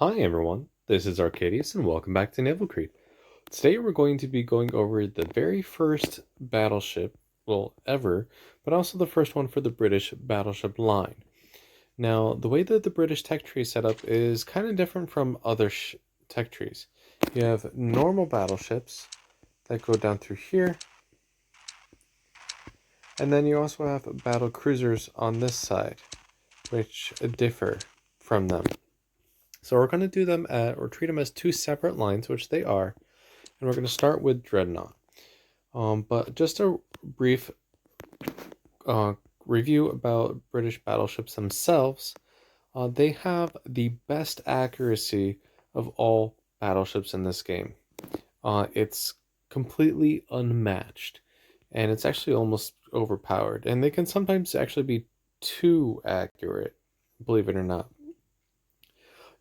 Hi everyone, this is Arcadius and welcome back to Naval Creed. Today we're going to be going over the very first battleship, well, ever, but also the first one for the British battleship line. Now, the way that the British tech tree is set up is kind of different from other tech trees. You have normal battleships that go down through here, and then you also have battle cruisers on this side, which differ from them. So we're going to do them or treat them as two separate lines, which they are, and we're going to start with Dreadnought. But just a brief uh, review about British battleships themselves. They have the best accuracy of all battleships in this game. It's completely unmatched, and it's actually almost overpowered. And they can sometimes actually be too accurate, believe it or not.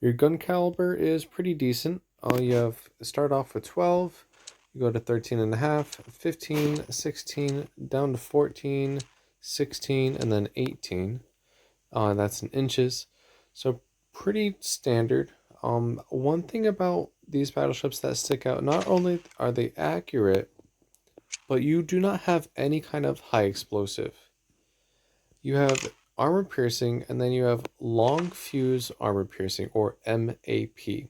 Your gun caliber is pretty decent. You have start off with 12, you go to 13 and a half, 15, 16, down to 14, 16, and then 18. That's in inches. So pretty standard. One thing about these battleships that stick out, not only are they accurate, but you do not have any kind of high explosive. You have armor piercing, and then you have long fuse armor piercing, or MAP.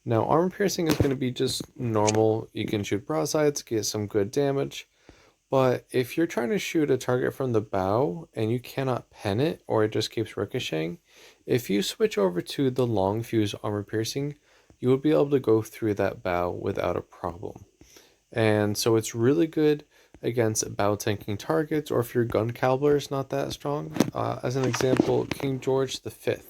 Now, armor piercing is going to be just normal. You can shoot broadsides, get some good damage. But if you're trying to shoot a target from the bow and you cannot pen it, or it just keeps ricocheting, if you switch over to the long fuse armor piercing, you will be able to go through that bow without a problem. And so it's really good against bow tanking targets, or if your gun caliber is not that strong. As an example, King George V. It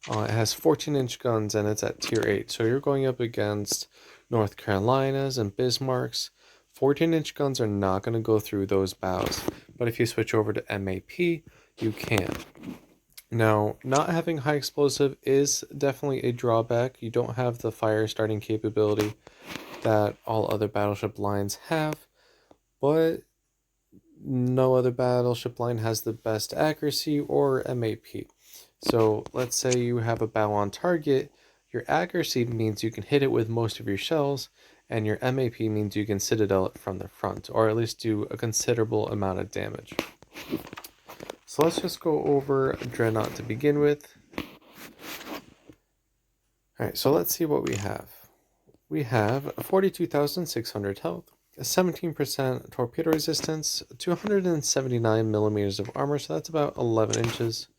has 14-inch guns and it's at tier 8. So you're going up against North Carolinas and Bismarcks. 14-inch guns are not going to go through those bows. But if you switch over to MAP, you can. Now, not having high explosive is definitely a drawback. You don't have the fire starting capability that all other battleship lines have. But no other battleship line has the best accuracy or MAP. So let's say you have a bow on target, your accuracy means you can hit it with most of your shells, and your MAP means you can citadel it from the front, or at least do a considerable amount of damage. So let's just go over Dreadnought to begin with. Alright, so let's see what we have. We have 42,600 health, 17% torpedo resistance, 279 millimeters of armor, so that's about 11 inches.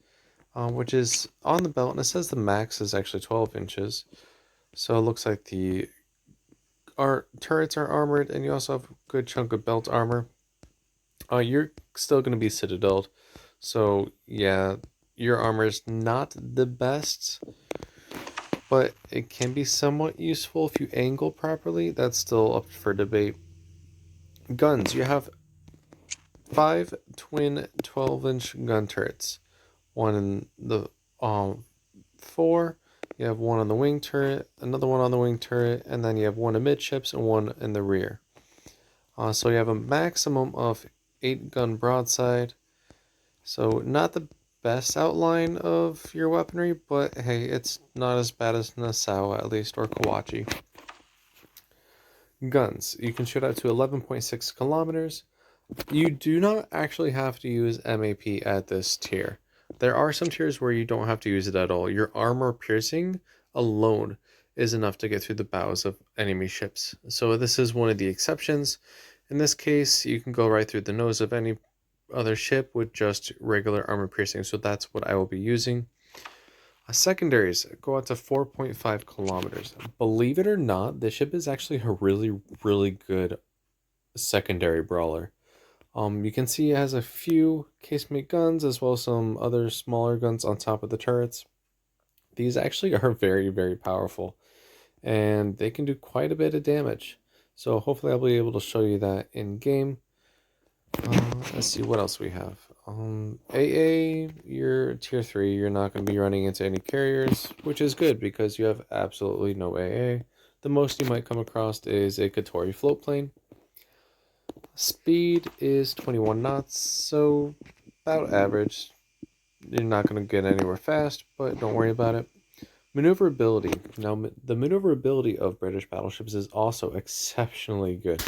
Which is on the belt, and it says the max is actually 12 inches. So it looks like the turrets are armored, and you also have a good chunk of belt armor. You're still going to be citadeled, so yeah, your armor is not the best, but it can be somewhat useful if you angle properly. That's still up for debate. Guns, you have 5 twin 12-inch gun turrets. One in the fore, you have one on the wing turret, another one on the wing turret, and then you have one amidships and one in the rear. So you have a maximum of 8 gun broadside. So not the best outline of your weaponry, but hey, it's not as bad as Nassau at least, or Kawachi. Guns, you can shoot out to 11.6 kilometers. You do not actually have to use MAP at this tier. There are some tiers where you don't have to use it at all. Your armor piercing alone is enough to get through the bows of enemy ships. So this is one of the exceptions. In this case, you can go right through the nose of any other ship with just regular armor piercing. So that's what I will be using. Secondaries go out to 4.5 kilometers. Believe it or not, this ship is actually a really, really good secondary brawler. You can see it has a few casemate guns as well as some other smaller guns on top of the turrets. These actually are very, very powerful, and they can do quite a bit of damage. So hopefully I'll be able to show you that in game. Let's see what else we have. AA, you're tier 3. You're not going to be running into any carriers, which is good because you have absolutely no AA. The most you might come across is a Katori float plane. Speed is 21 knots, so about average. You're not going to get anywhere fast, but don't worry about it. Maneuverability. Now, the maneuverability of British battleships is also exceptionally good.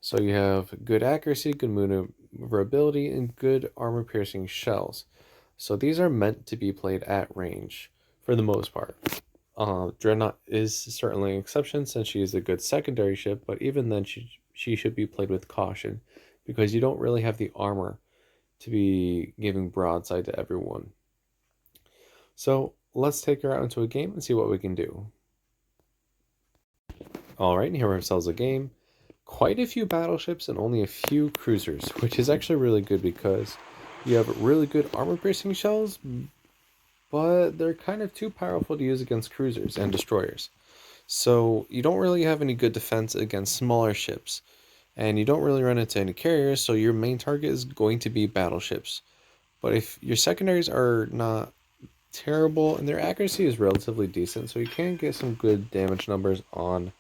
So you have good accuracy, good maneuverability, and good armor-piercing shells. So these are meant to be played at range for the most part. Dreadnought is certainly an exception since she is a good secondary ship, but even then she should be played with caution because you don't really have the armor to be giving broadside to everyone. So let's take her out into a game and see what we can do. Alright, here we have ourselves a game. Quite a few battleships and only a few cruisers, which is actually really good because you have really good armor-piercing shells, but they're kind of too powerful to use against cruisers and destroyers. So you don't really have any good defense against smaller ships, and you don't really run into any carriers, so your main target is going to be battleships. But if your secondaries are not terrible, and their accuracy is relatively decent, so you can get some good damage numbers on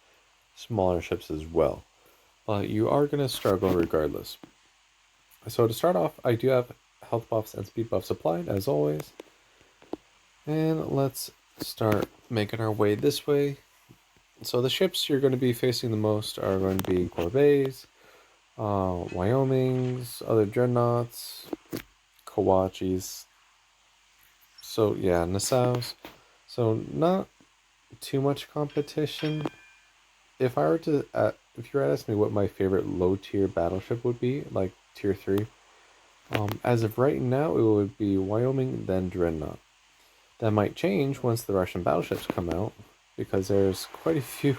smaller ships as well. But you are going to struggle regardless. So to start off, I do have health buffs and speed buffs applied, as always. And let's start making our way this way. So the ships you're going to be facing the most are going to be Corvettes, Wyomings, other Dreadnoughts, Kawachis. So yeah, Nassaus. So not too much competition. If I were to, if you were to ask me what my favorite low tier battleship would be, like tier 3, as of right now, it would be Wyoming, then Dreadnought. That might change once the Russian battleships come out, because there's quite a few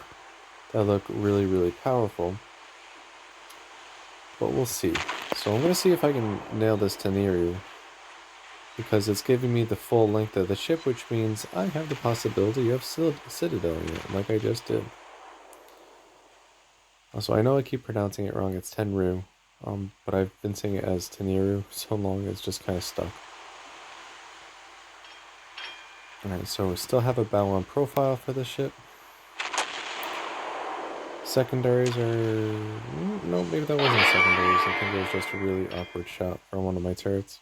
that look really, really powerful. But we'll see. So I'm going to see if I can nail this Teneriu, because it's giving me the full length of the ship, which means I have the possibility of citadeling it, like I just did. Also, I know I keep pronouncing it wrong, it's Tenru, but I've been saying it as Teneriu so long it's just kind of stuck. Alright, so we still have a battle on profile for this ship. Secondaries are... no, maybe that wasn't secondaries. I think it was just a really awkward shot from one of my turrets.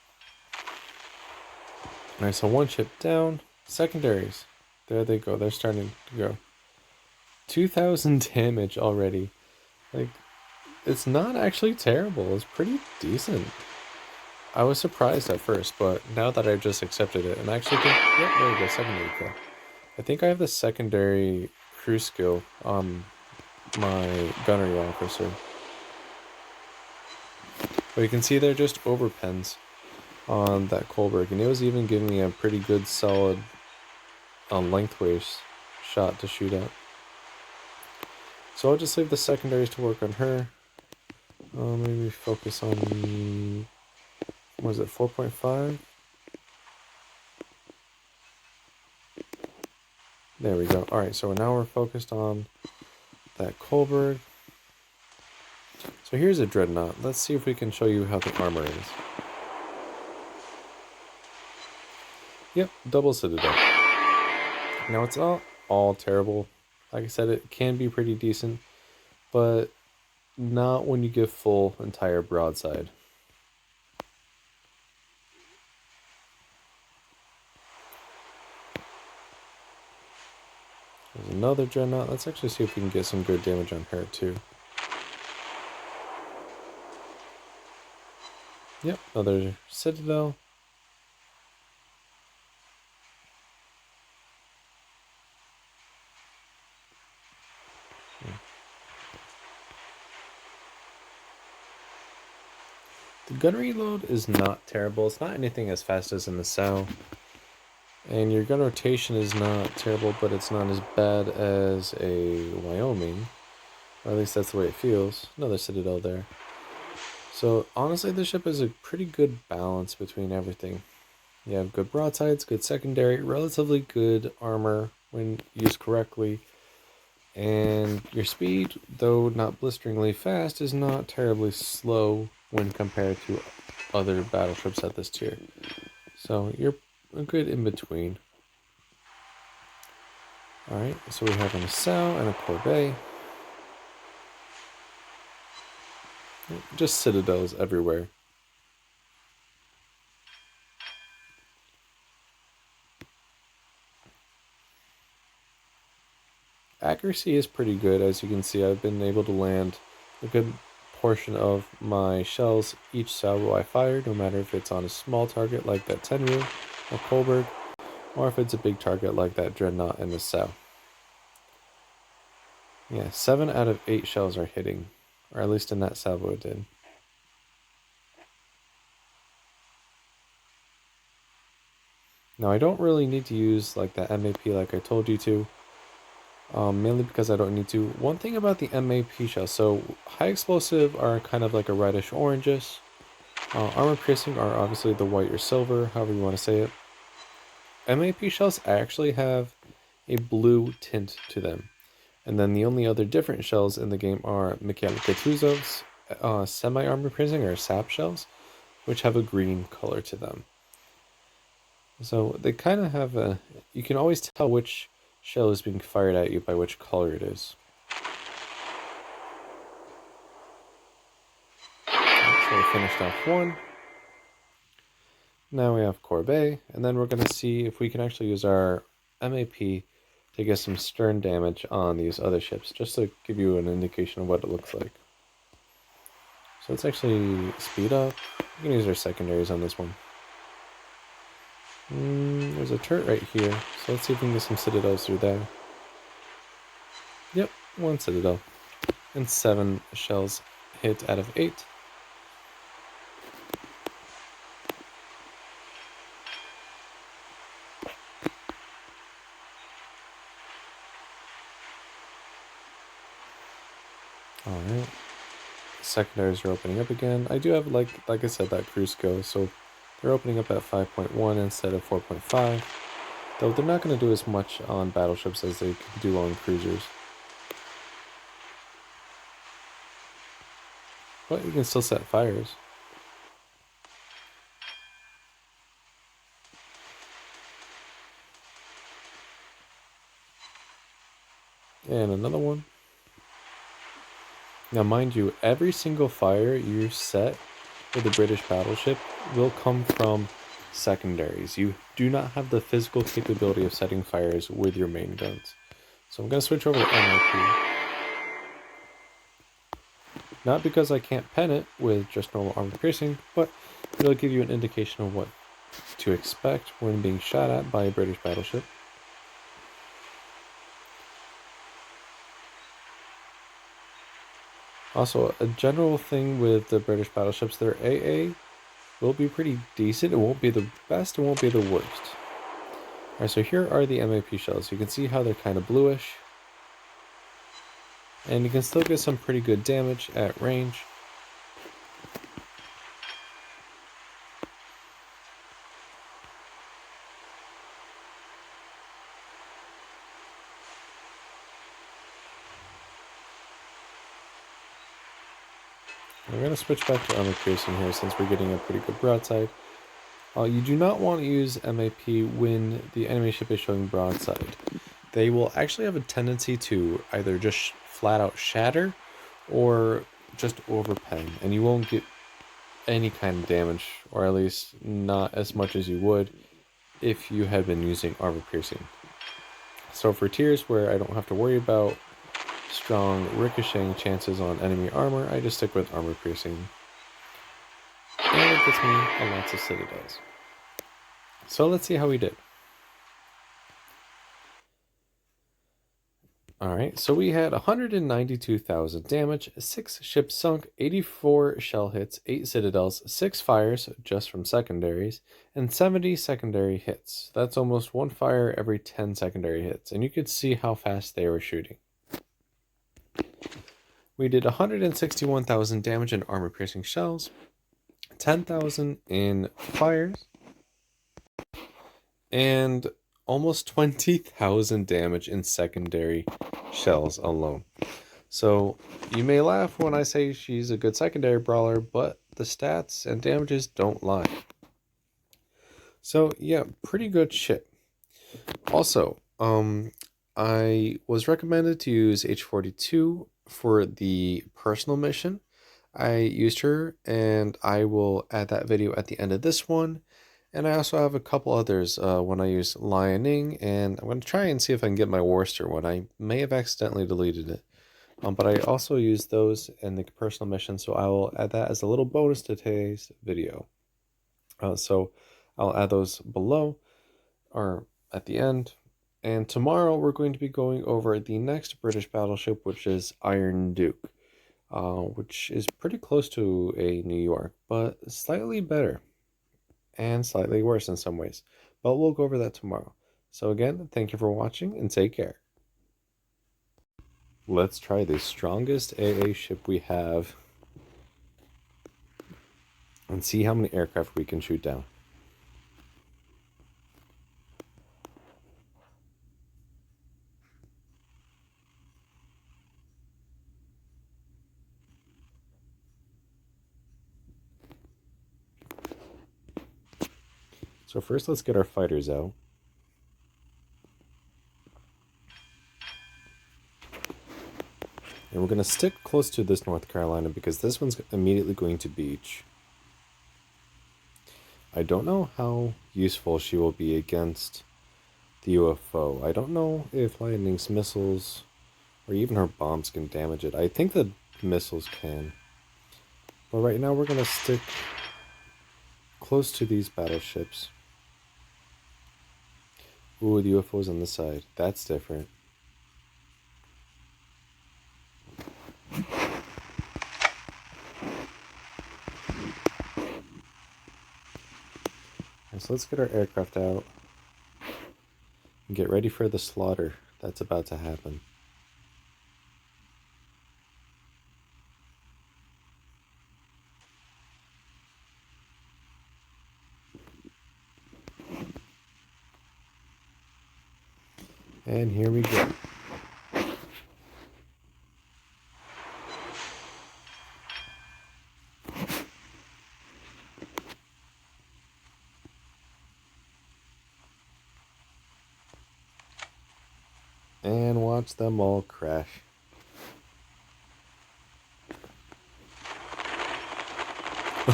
Alright, so one ship down. Secondaries. There they go. They're starting to go. 2,000 damage already. Like, it's not actually terrible. It's pretty decent. I was surprised at first, but now that I've just accepted it, and I actually think... yep, there we go. Secondary kill. I think I have the secondary crew skill on my gunnery officer. But you can see they're just overpens on that Kolberg, and it was even giving me a pretty good solid lengthways shot to shoot at. So I'll just leave the secondaries to work on her. Maybe focus on, what was it, 4.5? There we go. Alright, so now we're focused on that Kolberg. So here's a Dreadnought. Let's see if we can show you how the armor is. Yep, double Citadel. Now it's not all terrible. Like I said, it can be pretty decent, but not when you give full entire broadside. There's another Dreadnought. Let's actually see if we can get some good damage on her too. Yep, another Citadel. The gunnery load is not terrible. It's not anything as fast as in the Naval. And your gun rotation is not terrible, but it's not as bad as a Wyoming. Or at least that's the way it feels. Another Citadel there. So honestly, the ship is a pretty good balance between everything. You have good broadsides, good secondary, relatively good armor when used correctly. And your speed, though not blisteringly fast, is not terribly slow when compared to other battleships at this tier. So you're a good in between. Alright, so we have a Nassau and a Corvette. Just citadels everywhere. accuracy is pretty good. As you can see, I've been able to land a good portion of my shells each salvo I fire, no matter if it's on a small target like that Tenru or Kolberg, or if it's a big target like that Dreadnought and the Sow. Yeah, 7 out of 8 shells are hitting, or at least in that salvo it did. Now I don't really need to use like that MAP like I told you to, mainly because I don't need to. One thing about the MAP shell, so high explosive are kind of like a reddish orangish. Armor piercing are obviously the white or silver, however you want to say it. MAP shells actually have a blue tint to them. And then the only other different shells in the game are Mechanical Tuzov's semi-armor piercing or sap shells, which have a green color to them. So they kind of have a... You can always tell which shell is being fired at you by which color it is. So we finished off one. Now we have Corbeil, and then we're going to see if we can actually use our MAP to get some stern damage on these other ships, just to give you an indication of what it looks like. So let's actually speed up. We can use our secondaries on this one. There's a turret right here, so let's see if we can get some citadels through there. Yep, 1 citadel. And 7 shells hit out of 8. Alright. Secondaries are opening up again. I do have, like I said, that cruise go, so they're opening up at 5.1 instead of 4.5. Though they're not going to do as much on battleships as they can do on cruisers. But you can still set fires. And another one. Now mind you, every single fire you set with a British battleship will come from secondaries. You do not have the physical capability of setting fires with your main guns. So I'm going to switch over to MRP. Not because I can't pen it with just normal armor piercing, but it'll give you an indication of what to expect when being shot at by a British battleship. Also, a general thing with the British battleships, their AA will be pretty decent. It won't be the best, it won't be the worst. Alright, so here are the MAP shells. You can see how they're kind of bluish. And you can still get some pretty good damage at range. I'm going to switch back to armor piercing here since we're getting a pretty good broadside. You do not want to use MAP when the enemy ship is showing broadside. They will actually have a tendency to either just flat out shatter or just overpen, and you won't get any kind of damage, or at least not as much as you would if you had been using armor piercing. So for tiers where I don't have to worry about strong ricocheting chances on enemy armor, I just stick with armor piercing. And it gets me a lots of citadels. So let's see how we did. Alright, so we had 192,000 damage, 6 ships sunk, 84 shell hits, 8 citadels, 6 fires just from secondaries, and 70 secondary hits. That's almost 1 fire every 10 secondary hits, and you could see how fast they were shooting. We did 161,000 damage in armor-piercing shells, 10,000 in fires, and almost 20,000 damage in secondary shells alone. So you may laugh when I say she's a good secondary brawler, but the stats and damages don't lie. So yeah, pretty good shit. Also, I was recommended to use H42 for the personal mission. I used her, and I will add that video at the end of this one. And I also have a couple others when I use Lioning, and I'm going to try and see if I can get my Worcester one. I may have accidentally deleted it. But I also use those in the personal mission, so I will add that as a little bonus to today's video. So I'll add those below or at the end. And tomorrow we're going to be going over the next British battleship, which is Iron Duke, which is pretty close to a New York, but slightly better and slightly worse in some ways. But we'll go over that tomorrow. So again, thank you for watching and take care. Let's try the strongest AA ship we have and see how many aircraft we can shoot down. So first let's get our fighters out. And we're going to stick close to this North Carolina because this one's immediately going to beach. I don't know how useful she will be against the UFO. I don't know if Lightning's missiles or even her bombs can damage it. I think the missiles can. But right now we're going to stick close to these battleships. Ooh, the UFO's on this side. That's different. So let's get our aircraft out and get ready for the slaughter that's about to happen. And here we go. And watch them all crash.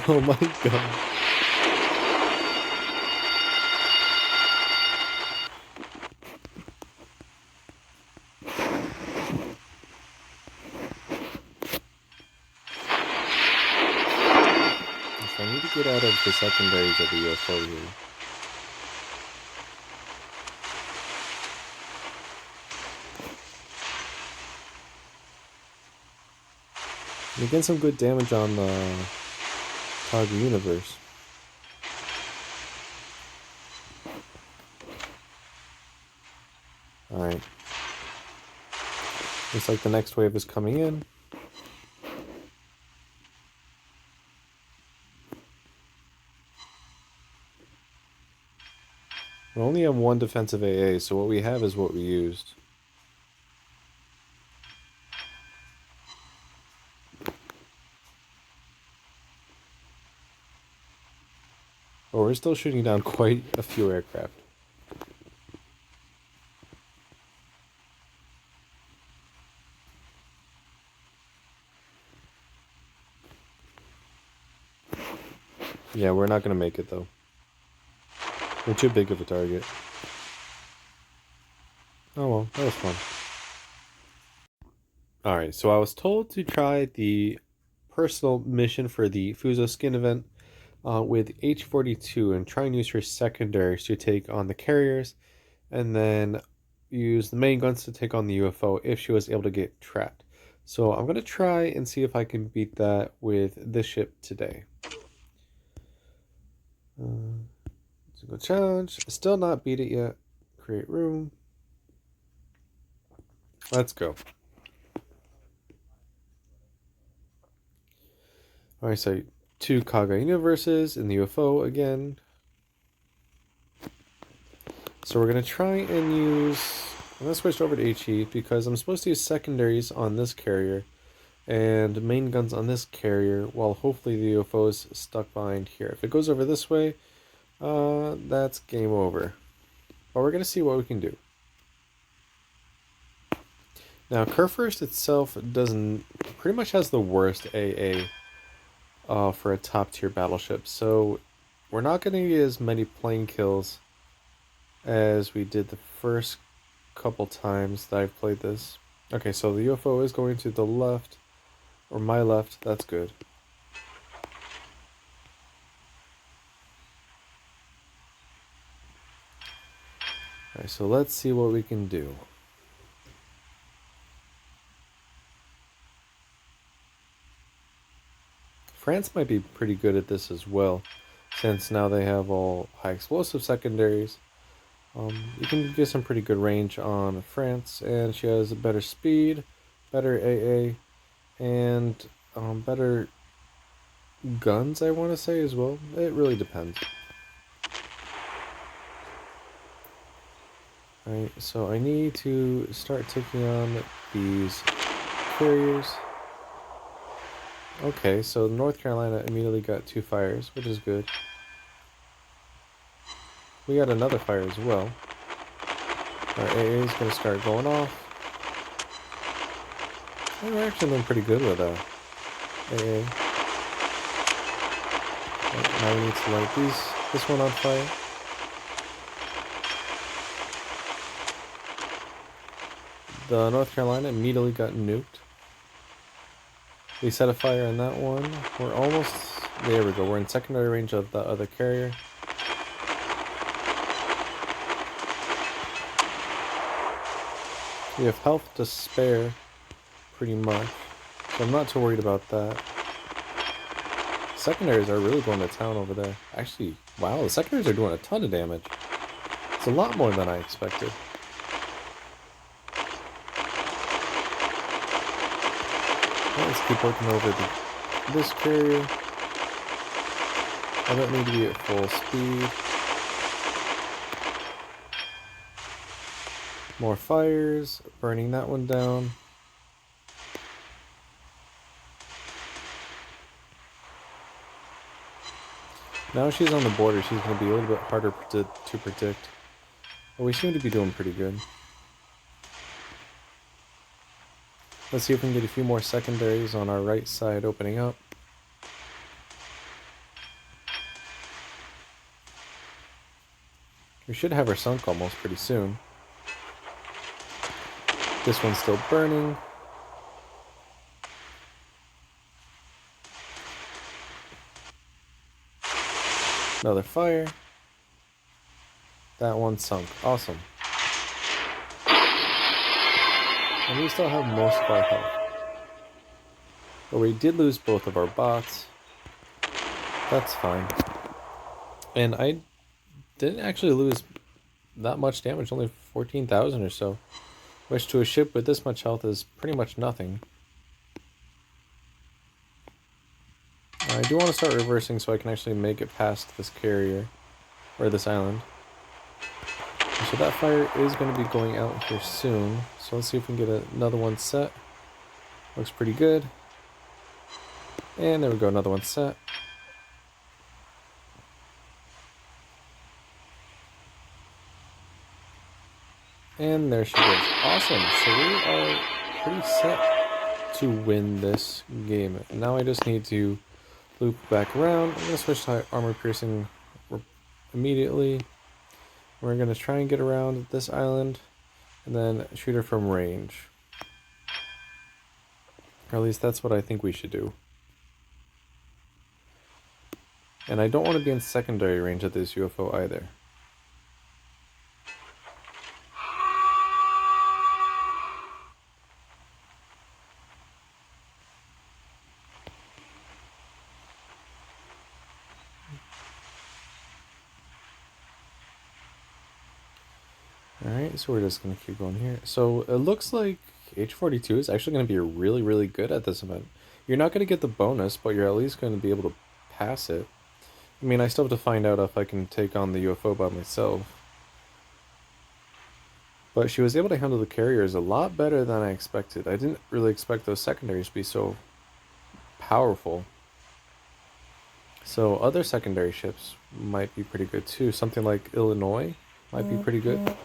Oh my god. I need to get out of the secondaries of the UFO here. You get some good damage on the Target Universe. Alright. Looks like the next wave is coming in. We only have one defensive AA, so what we have is what we used. But we're still shooting down quite a few aircraft. Yeah, we're not going to make it though. We're too big of a target. Oh well, that was fun. Alright, so I was told to try the personal mission for the Fuso skin event with H-42 and try and use her secondaries to take on the carriers and then use the main guns to take on the UFO if she was able to get trapped. So I'm going to try and see if I can beat that with this ship today. Single challenge. Still not beat it yet. Create room. Let's go. Alright, so 2 Kaga universes in the UFO again. So we're going to try and use... I'm going to switch over to HE because I'm supposed to use secondaries on this carrier and main guns on this carrier while hopefully the UFO is stuck behind here. If it goes over this way, that's game over. But we're going to see what we can do. Now, Kurfürst itself pretty much has the worst AA for a top tier battleship. So we're not going to get as many plane kills as we did the first couple times that I've played this. Okay, so the UFO is going to the left, or my left. That's good. Alright, so let's see what we can do. France might be pretty good at this as well, since now they have all high explosive secondaries. You can get some pretty good range on France, and she has a better speed, better AA, and better guns, I want to say, as well. It really depends. Alright, so I need to start taking on these carriers. Okay, so North Carolina immediately got 2 fires, which is good. We got another fire as well. Our AA is going to start going off. And we're actually doing pretty good with AA. Right, now we need to light this one on fire. The North Carolina immediately got nuked. We set a fire on that one. We're almost... There we go. We're in secondary range of the other carrier. We have health to spare, pretty much. So I'm not too worried about that. Secondaries are really going to town over there. Actually, wow, the secondaries are doing a ton of damage. It's a lot more than I expected. Let's keep working over this carrier. I don't need to be at full speed. More fires, burning that one down. Now she's on the border, she's going to be a little bit harder to predict. But we seem to be doing pretty good. Let's see if we can get a few more secondaries on our right side opening up. We should have her sunk almost pretty soon. This one's still burning. Another fire. That one sunk. Awesome. And we still have most of our health. But we did lose both of our bots. That's fine. And I didn't actually lose that much damage, only 14,000 or so. Which to a ship with this much health is pretty much nothing. I do want to start reversing so I can actually make it past this carrier, or this island. So that fire is going to be going out here soon. So let's see if we can get another one set. Looks pretty good. And there we go, another one set. And there she goes. Awesome. So we are pretty set to win this game. Now I just need to loop back around. I'm going to switch to armor piercing immediately. We're going to try and get around this island and then shoot her from range. Or at least that's what I think we should do. And I don't want to be in secondary range of this UFO either. Alright, so we're just going to keep going here. So it looks like H-42 is actually going to be really, really good at this event. You're not going to get the bonus, but you're at least going to be able to pass it. I mean, I still have to find out if I can take on the UFO by myself. But she was able to handle the carriers a lot better than I expected. I didn't really expect those secondaries to be so powerful. So other secondary ships might be pretty good too. Something like Illinois might be pretty good.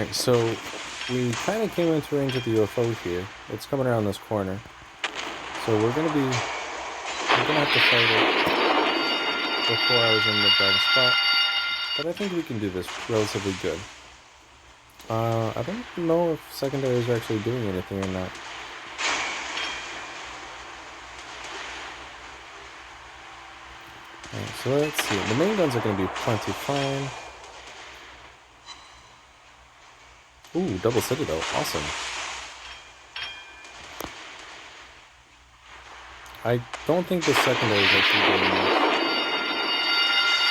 Alright, so we kind of came into range of the UFO here. It's coming around this corner. So we're gonna have to fight it before I was in the brightest spot. But I think we can do this relatively good. I don't know if secondaries are actually doing anything or not. Alright, so let's see. The main guns are going to be plenty fine. Ooh, double citadel. Awesome. I don't think the secondary is actually doing much.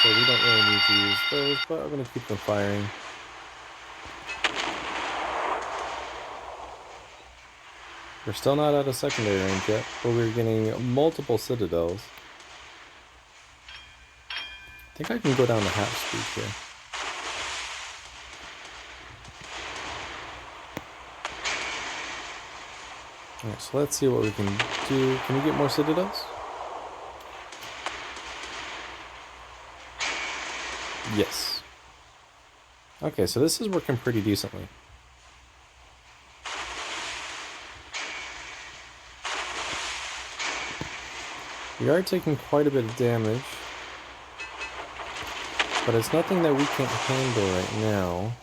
So we don't really need to use those, but I'm going to keep them firing. We're still not out of secondary range yet, but we're getting multiple citadels. I think I can go down to half speed here. Alright, so let's see what we can do. Can we get more citadels? Yes. Okay, so this is working pretty decently. We are taking quite a bit of damage, but it's nothing that we can't handle right now.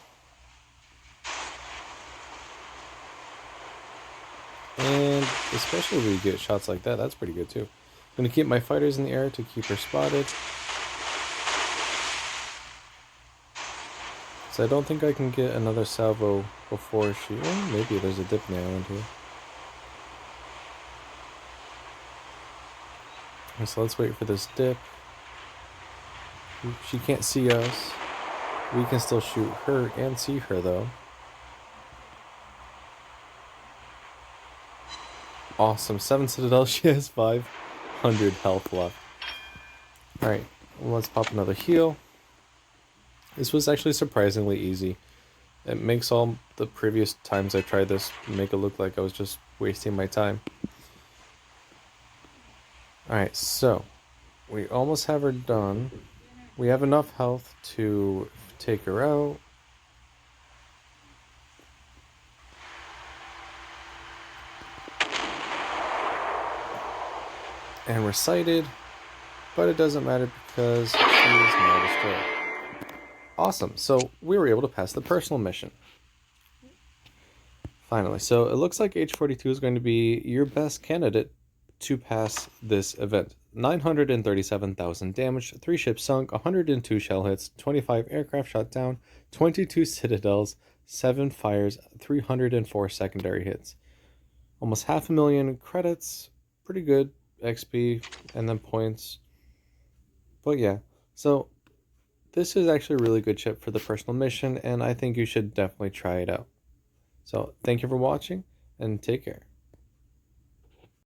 And especially if we get shots like that, that's pretty good too. I'm going to keep my fighters in the air to keep her spotted. So I don't think I can get another salvo before she... Well, maybe there's a dip in the island here. So let's wait for this dip. She can't see us. We can still shoot her and see her though. Awesome. 7 citadels. She has 500 health left. Alright, well, let's pop another heal. This was actually surprisingly easy. It makes all the previous times I tried this make it look like I was just wasting my time. Alright, so we almost have her done. We have enough health to take her out. And we're sighted, but it doesn't matter because she is now destroyed. Awesome, so we were able to pass the personal mission. Finally, so it looks like H-42 is going to be your best candidate to pass this event. 937,000 damage, 3 ships sunk, 102 shell hits, 25 aircraft shot down, 22 citadels, 7 fires, 304 secondary hits. Almost 500,000 credits, pretty good XP, and then points. But yeah, so this is actually a really good ship for the personal mission, and I think you should definitely try it out. So thank you for watching, and take care.